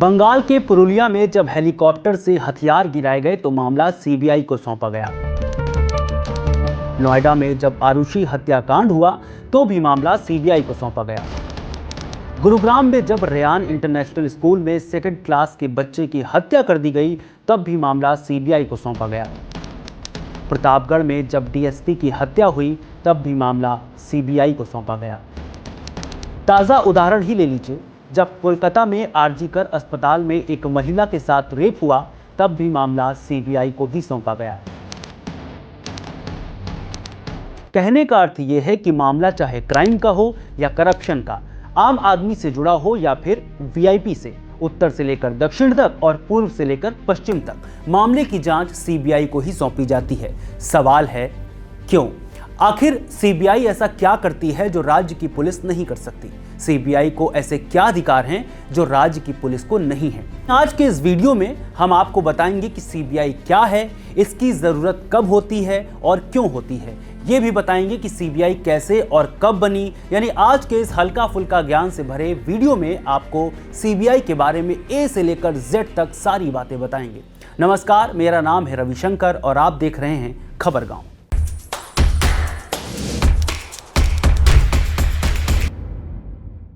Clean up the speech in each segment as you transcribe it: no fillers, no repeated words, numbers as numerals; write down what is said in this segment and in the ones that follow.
बंगाल के पुरुलिया में जब हेलीकॉप्टर से हथियार गिराए गए तो मामला सीबीआई को सौंपा गया। नोएडा में जब आरुषि हत्याकांड हुआ तो भी मामला सीबीआई को सौंपा गया। गुरुग्राम में जब रेयान इंटरनेशनल स्कूल में सेकंड क्लास के बच्चे की हत्या कर दी गई तब भी मामला सीबीआई को सौंपा गया। प्रतापगढ़ में जब डीएसपी की हत्या हुई तब भी मामला सीबीआई को सौंपा गया। ताज़ा उदाहरण ही ले लीजिए, जब कोलकाता में आरजीकर अस्पताल में एक महिला के साथ रेप हुआ तब भी मामला सीबीआई को ही सौंपा गया। कहने का अर्थ यह है कि मामला चाहे क्राइम का हो या करप्शन का, आम आदमी से जुड़ा हो या फिर वीआईपी से, उत्तर से लेकर दक्षिण तक और पूर्व से लेकर पश्चिम तक, मामले की जांच सीबीआई को ही सौंपी जाती है। सवाल है क्यों? आखिर सीबीआई ऐसा क्या करती है जो राज्य की पुलिस नहीं कर सकती? सीबीआई को ऐसे क्या अधिकार हैं जो राज्य की पुलिस को नहीं है? आज के इस वीडियो में हम आपको बताएंगे कि सीबीआई क्या है, इसकी जरूरत कब होती है और क्यों होती है। ये भी बताएंगे कि सीबीआई कैसे और कब बनी। यानी आज के इस हल्का फुल्का ज्ञान से भरे वीडियो में आपको सीबीआई के बारे में ए से लेकर जेड तक सारी बातें बताएंगे। नमस्कार, मेरा नाम है रविशंकर और आप देख रहे हैं खबर गांव।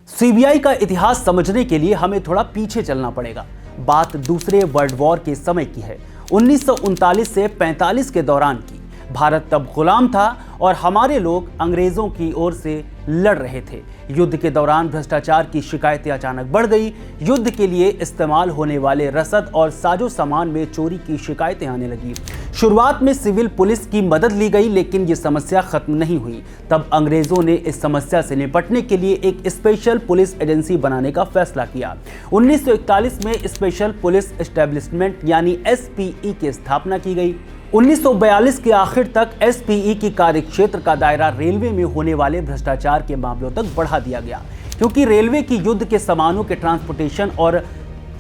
सीबीआई का इतिहास समझने के लिए हमें थोड़ा पीछे चलना पड़ेगा। बात दूसरे वर्ल्ड वॉर के समय की है, 1939 से 45 के दौरान की। भारत तब गुलाम था और हमारे लोग अंग्रेजों की ओर से लड़ रहे थे। युद्ध के दौरान भ्रष्टाचार की शिकायतें अचानक बढ़ गई। युद्ध के लिए इस्तेमाल होने वाले रसद और साजो सामान में चोरी की शिकायतें आने लगी। शुरुआत में सिविल पुलिस की मदद ली गई, लेकिन ये समस्या खत्म नहीं हुई। तब अंग्रेजों ने इस समस्या से निपटने के लिए एक स्पेशल पुलिस एजेंसी बनाने का फैसला किया। 1941 में स्पेशल पुलिस एस्टेब्लिशमेंट यानी एसपीई की स्थापना की गई। 1942 के आखिर तक एसपीई की कार्यक्षेत्र का दायरा रेलवे में होने वाले भ्रष्टाचार के मामलों तक बढ़ा दिया गया, क्योंकि रेलवे की युद्ध के सामानों के ट्रांसपोर्टेशन और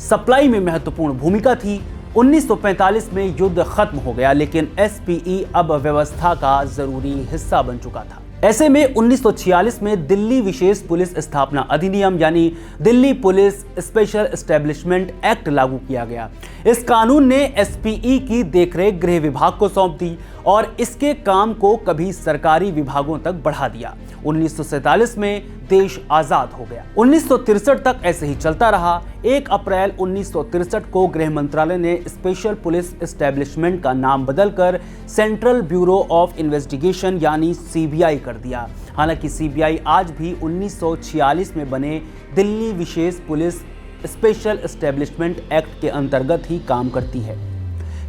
सप्लाई में महत्वपूर्ण भूमिका थी। 1945 में युद्ध खत्म हो गया, लेकिन एसपीई अब व्यवस्था का जरूरी हिस्सा बन चुका था। ऐसे में 1946 में दिल्ली विशेष पुलिस स्थापना अधिनियम यानी Delhi police special establishment act लागू किया गया। इस कानून ने एसपीई की देखरेख गृह विभाग को सौंप दी और इसके काम को कभी सरकारी विभागों तक बढ़ा दिया। 1947 में देश आजाद हो गया। 1963 तक ऐसे ही चलता रहा। 1 अप्रैल 1963 को गृह मंत्रालय ने स्पेशल पुलिस एस्टेब्लिशमेंट का नाम बदलकर सेंट्रल ब्यूरो ऑफ इन्वेस्टिगेशन यानी सीबीआई कर दिया। हालांकि सीबीआई आज भी 1946 में बने दिल्ली विशेष पुलिस स्पेशल एस्टेब्लिशमेंट एक्ट के अंतर्गत ही काम करती है।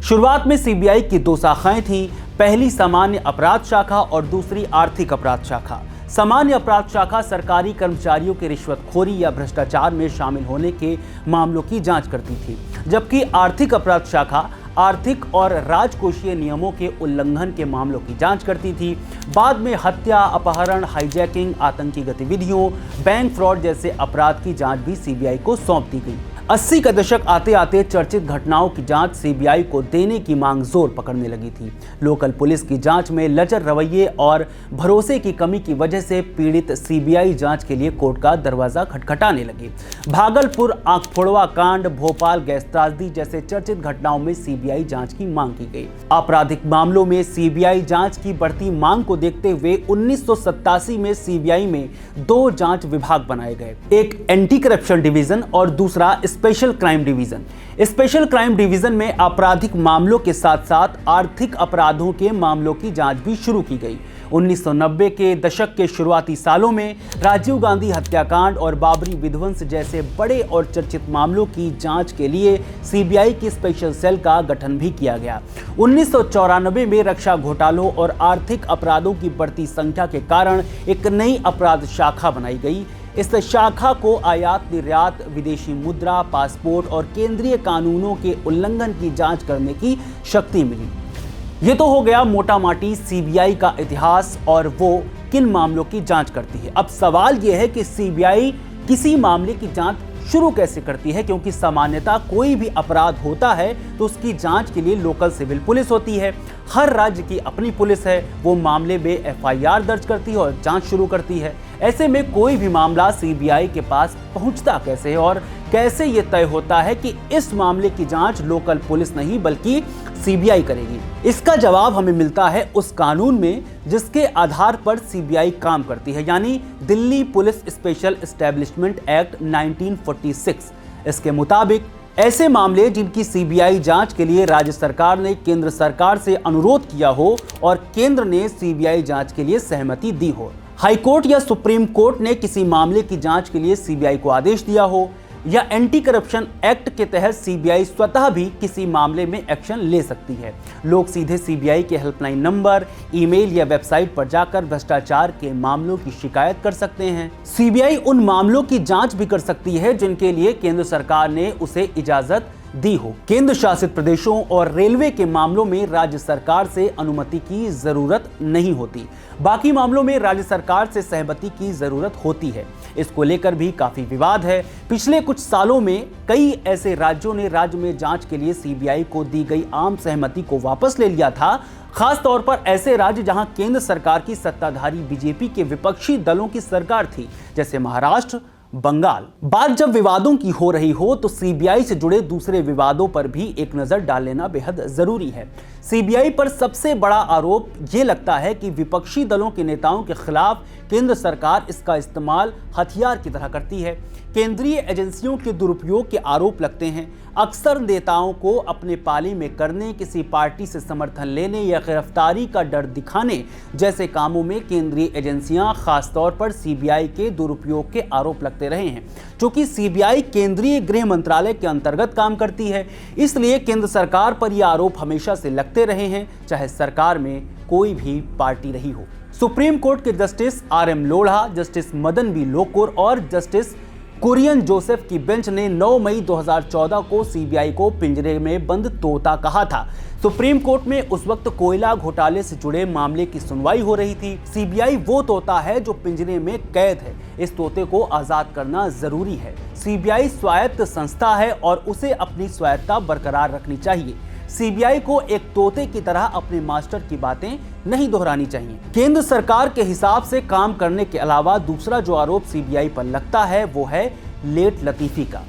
शुरुआत में सीबीआई की 2 शाखाएं थीं, पहली सामान्य अपराध शाखा और दूसरी आर्थिक अपराध शाखा। सामान्य अपराध शाखा सरकारी कर्मचारियों के रिश्वतखोरी या भ्रष्टाचार में शामिल होने के मामलों की जांच करती थी, जबकि आर्थिक अपराध शाखा आर्थिक और राजकोषीय नियमों के उल्लंघन के मामलों की जांच करती थी। बाद में हत्या, अपहरण, हाईजैकिंग, आतंकी गतिविधियों, बैंक फ्रॉड जैसे अपराध की जांच भी सीबीआई को सौंप दी गई। 80 का दशक आते आते चर्चित घटनाओं की जांच सीबीआई को देने की मांग जोर पकड़ने लगी थी। लोकल पुलिस की जांच में लचर रवैये और भरोसे की कमी की वजह से पीड़ित सीबीआई जांच के लिए कोर्ट का दरवाजा खटखटाने लगे। भागलपुर आंखफोड़वा कांड, भोपाल गैस त्रासदी जैसे चर्चित घटनाओं में सीबीआई जांच की मांग की गई। आपराधिक मामलों में सीबीआई जांच की बढ़ती मांग को देखते हुए 1987 में सीबीआई में 2 जांच विभाग बनाए गए, एक एंटी करप्शन डिवीजन और दूसरा special crime division. Special crime division में आपराधिक मामलों के साथ साथ आर्थिक अपराधों के मामलों की जांच भी शुरू की गई। 1990 के दशक के शुरुआती सालों में राजीव गांधी हत्याकांड और बाबरी विध्वंस जैसे बड़े और चर्चित मामलों की जांच के लिए सीबीआई की स्पेशल सेल का गठन भी किया गया। 1994 में रक्षा घोटालों और आर्थिक अपराधों की बढ़ती संख्या के कारण एक नई अपराध शाखा बनाई गई। इस शाखा को आयात निर्यात, विदेशी मुद्रा, पासपोर्ट और केंद्रीय कानूनों के उल्लंघन की जांच करने की शक्ति मिली। ये तो हो गया मोटा माटी सीबीआई का इतिहास और वो किन मामलों की जांच करती है। अब सवाल यह है कि सीबीआई किसी मामले की जांच शुरू कैसे करती है, क्योंकि सामान्यतः कोई भी अपराध होता है तो उसकी जांच के लिए लोकल सिविल पुलिस होती है। हर राज्य की अपनी पुलिस है, वो मामले में एफआईआर दर्ज करती है और जांच शुरू करती है। ऐसे में कोई भी मामला सीबीआई के पास पहुंचता कैसे है और कैसे ये तय होता है कि इस मामले की जांच लोकल पुलिस नहीं बल्कि सीबीआई करेगी? इसका जवाब हमें मिलता है उस कानून में जिसके आधार पर सीबीआई काम करती है, यानी Delhi police special establishment act 1946। इसके मुताबिक ऐसे मामले जिनकी सीबीआई जांच के लिए राज्य सरकार ने केंद्र सरकार से अनुरोध किया हो और केंद्र ने सीबीआई जांच के लिए सहमति दी हो, हाईकोर्ट या सुप्रीम कोर्ट ने किसी मामले की जांच के लिए सीबीआई को आदेश दिया हो, या एंटी करप्शन एक्ट के तहत सीबीआई स्वतः भी किसी मामले में एक्शन ले सकती है। लोग सीधे सीबीआई के हेल्पलाइन नंबर, ईमेल या वेबसाइट पर जाकर भ्रष्टाचार के मामलों की शिकायत कर सकते हैं। सीबीआई उन मामलों की जांच भी कर सकती है जिनके लिए केंद्र सरकार ने उसे इजाजत दी हो। केंद्र शासित प्रदेशों और रेलवे के मामलों में राज्य सरकार से अनुमति की जरूरत नहीं होती। बाकी मामलों में राज्य सरकार से सहमति की जरूरत होती है। इसको लेकर भी काफी विवाद है। पिछले कुछ सालों में कई ऐसे राज्यों ने राज्य में जांच के लिए सीबीआई को दी गई आम सहमति को वापस ले लिया था, खास तौर पर ऐसे राज्य जहां केंद्र सरकार की सत्ताधारी बीजेपी के विपक्षी दलों की सरकार थी, जैसे महाराष्ट्र, बंगाल। बात जब विवादों की हो रही हो तो सीबीआई से जुड़े दूसरे विवादों पर भी एक नजर डाल लेना बेहद जरूरी है। सीबीआई पर सबसे बड़ा आरोप यह लगता है कि विपक्षी दलों के नेताओं के खिलाफ केंद्र सरकार इसका इस्तेमाल हथियार की तरह करती है। केंद्रीय एजेंसियों के दुरुपयोग के आरोप लगते हैं। अक्सर नेताओं को अपने पाले में करने, किसी पार्टी से समर्थन लेने या गिरफ्तारी का डर दिखाने जैसे कामों में केंद्रीय एजेंसियां खासतौर पर सीबीआई के दुरुपयोग के आरोप लगते रहे हैं। चूंकि सीबीआई केंद्रीय गृह मंत्रालय के अंतर्गत काम करती है, इसलिए केंद्र सरकार पर यह आरोप हमेशा से लगते रहे हैं, चाहे सरकार में कोई भी पार्टी रही हो। सुप्रीम कोर्ट के justice R M. Lodha, justice Madan B Lokur और जस्टिस कुरियन जोसेफ की बेंच ने 9 मई 2014 को सीबीआई को पिंजरे में बंद तोता कहा था। सुप्रीम कोर्ट में उस वक्त कोयला घोटाले से जुड़े मामले की सुनवाई हो रही थी। सीबीआई वो तोता है जो पिंजरे में कैद है। इस तोते को आजाद करना जरूरी है। सीबीआई स्वायत्त संस्था है और उसे अपनी स्वायत्तता बरकरार रखनी चाहिए। सीबीआई को एक तोते की तरह अपने मास्टर की बातें नहीं दोहरानी चाहिए। केंद्र सरकार के हिसाब से काम करने के अलावा दूसरा जो आरोप सीबीआई पर लगता है वो है लेट लतीफी का,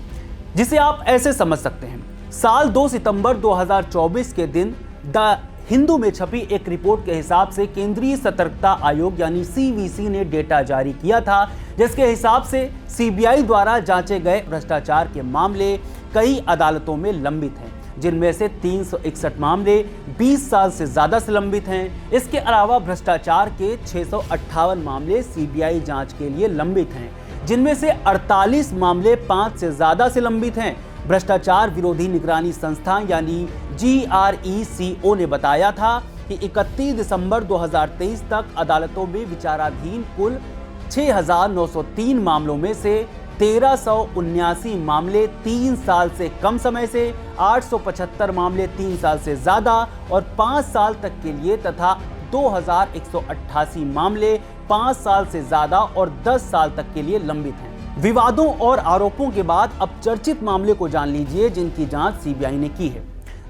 जिसे आप ऐसे समझ सकते हैं। साल 2 सितंबर 2024 के दिन द हिंदू में छपी एक रिपोर्ट के हिसाब से केंद्रीय सतर्कता आयोग यानी सीवीसी ने डेटा जारी किया था, जिसके हिसाब से सीबीआई द्वारा जांचे गए भ्रष्टाचार के मामले कई अदालतों में लंबित हैं, जिनमें से 361 मामले 20 साल से ज्यादा से लंबित हैं। इसके अलावा भ्रष्टाचार के 658 मामले सीबीआई जांच के लिए लंबित हैं, जिनमें से 48 मामले 5 से ज्यादा से लंबित हैं। भ्रष्टाचार विरोधी निगरानी संस्था यानी GRECO ने बताया था कि 31 दिसंबर 2023 तक अदालतों में विचाराधीन कुल 6,903 मामलों में से 1379 मामले 3 साल से कम समय से, 875 मामले 3 साल से ज्यादा और 5 साल तक के लिए तथा 2188 मामले 5 साल से ज्यादा और 10 साल तक के लिए लंबित हैं। विवादों और आरोपों के बाद अब चर्चित मामले को जान लीजिए जिनकी जांच सीबीआई ने की है।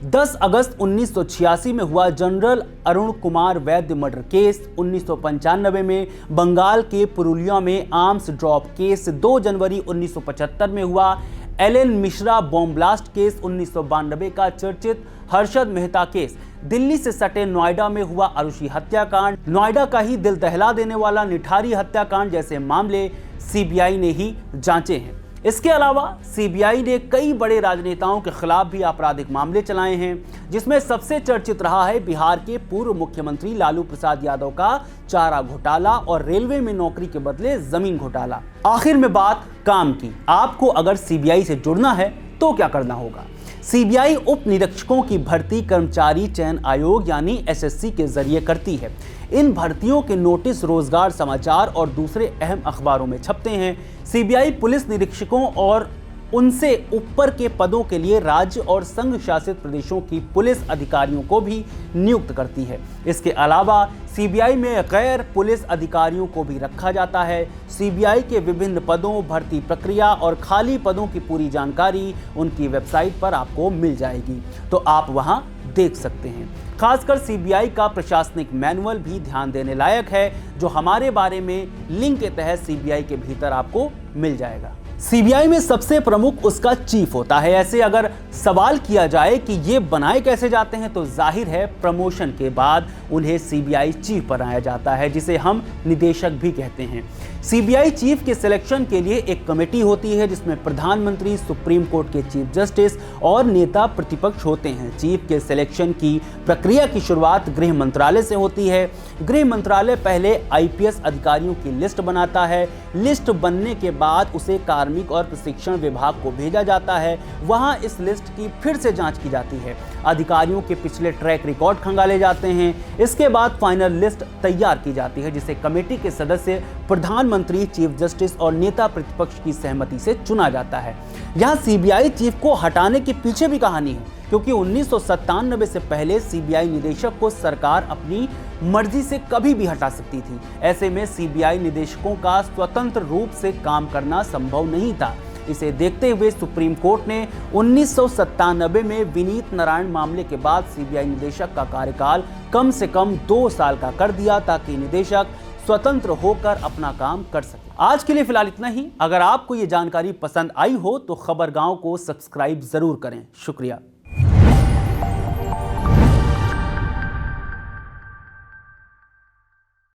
10 अगस्त 1986 में हुआ जनरल अरुण कुमार वैद्य मर्डर केस, 1995 में बंगाल के पुरुलिया में आर्म्स ड्रॉप केस, 2 जनवरी 1975 में हुआ L N Mishra bomb blast case, 1992 का चर्चित हर्षद मेहता केस, दिल्ली से सटे नोएडा में हुआ आरुषि हत्याकांड, नोएडा का ही दिल दहला देने वाला निठारी हत्याकांड जैसे मामले सीबीआई ने ही जांचे हैं। इसके अलावा सीबीआई ने कई बड़े राजनेताओं के खिलाफ भी आपराधिक मामले चलाए हैं, जिसमें सबसे चर्चित रहा है बिहार के पूर्व मुख्यमंत्री लालू प्रसाद यादव का चारा घोटाला और रेलवे में नौकरी के बदले जमीन घोटाला। आखिर में बात काम की। आपको अगर सीबीआई से जुड़ना है तो क्या करना होगा? सीबीआई उप निरीक्षकों की भर्ती कर्मचारी चयन आयोग यानी एसएससी के जरिए करती है। इन भर्तियों के नोटिस रोजगार समाचार और दूसरे अहम अखबारों में छपते हैं। सीबीआई पुलिस निरीक्षकों और उनसे ऊपर के पदों के लिए राज्य और संघ शासित प्रदेशों की पुलिस अधिकारियों को भी नियुक्त करती है। इसके अलावा सीबीआई में गैर पुलिस अधिकारियों को भी रखा जाता है। सीबीआई के विभिन्न पदों, भर्ती प्रक्रिया और खाली पदों की पूरी जानकारी उनकी वेबसाइट पर आपको मिल जाएगी, तो आप वहां देख सकते हैं। खासकर सीबीआई का प्रशासनिक मैनुअल भी ध्यान देने लायक है, जो हमारे बारे में लिंक के तहत सीबीआई के भीतर आपको मिल जाएगा। सीबीआई में सबसे प्रमुख उसका चीफ होता है। ऐसे अगर सवाल किया जाए कि ये बनाए कैसे जाते हैं, तो जाहिर है प्रमोशन के बाद उन्हें सीबीआई चीफ बनाया जाता है, जिसे हम निदेशक भी कहते हैं। सीबीआई चीफ के सिलेक्शन के लिए एक कमेटी होती है, जिसमें प्रधानमंत्री, सुप्रीम कोर्ट के चीफ जस्टिस और नेता प्रतिपक्ष होते हैं। चीफ के सिलेक्शन की प्रक्रिया की शुरुआत गृह मंत्रालय से होती है। गृह मंत्रालय पहले आईपीएस अधिकारियों की लिस्ट बनाता है। लिस्ट बनने के बाद उसे कार्मिक और प्रशिक्षण विभाग को भेजा जाता है। वहां इस लिस्ट की फिर से जांच की जाती है। अधिकारियों के पिछले ट्रैक रिकॉर्ड खंगाले जाते हैं। इसके बाद फाइनल लिस्ट तैयार की जाती है, जिसे कमेटी के सदस्य, प्रधानमंत्री, चीफ जस्टिस और नेता प्रतिपक्ष की सहमति से चुना जाता है। यहाँ सीबीआई चीफ को हटाने के पीछे भी कहानी है, क्योंकि 1997 से पहले सीबीआई निदेशक को सरकार अपनी मर्जी से कभी भी हटा सकती थी। ऐसे में सीबीआई निदेशकों का स्वतंत्र रूप से काम करना संभव नहीं था। इसे देखते हुए सुप्रीम कोर्ट ने 1997 में विनीत नारायण मामले के बाद सीबीआई निदेशक का कार्यकाल कम से कम 2 साल का कर दिया, ताकि निदेशक स्वतंत्र होकर अपना काम कर सके। आज के लिए फिलहाल इतना ही। अगर आपको ये जानकारी पसंद आई हो तो खबर गांव को सब्सक्राइब जरूर करें। शुक्रिया।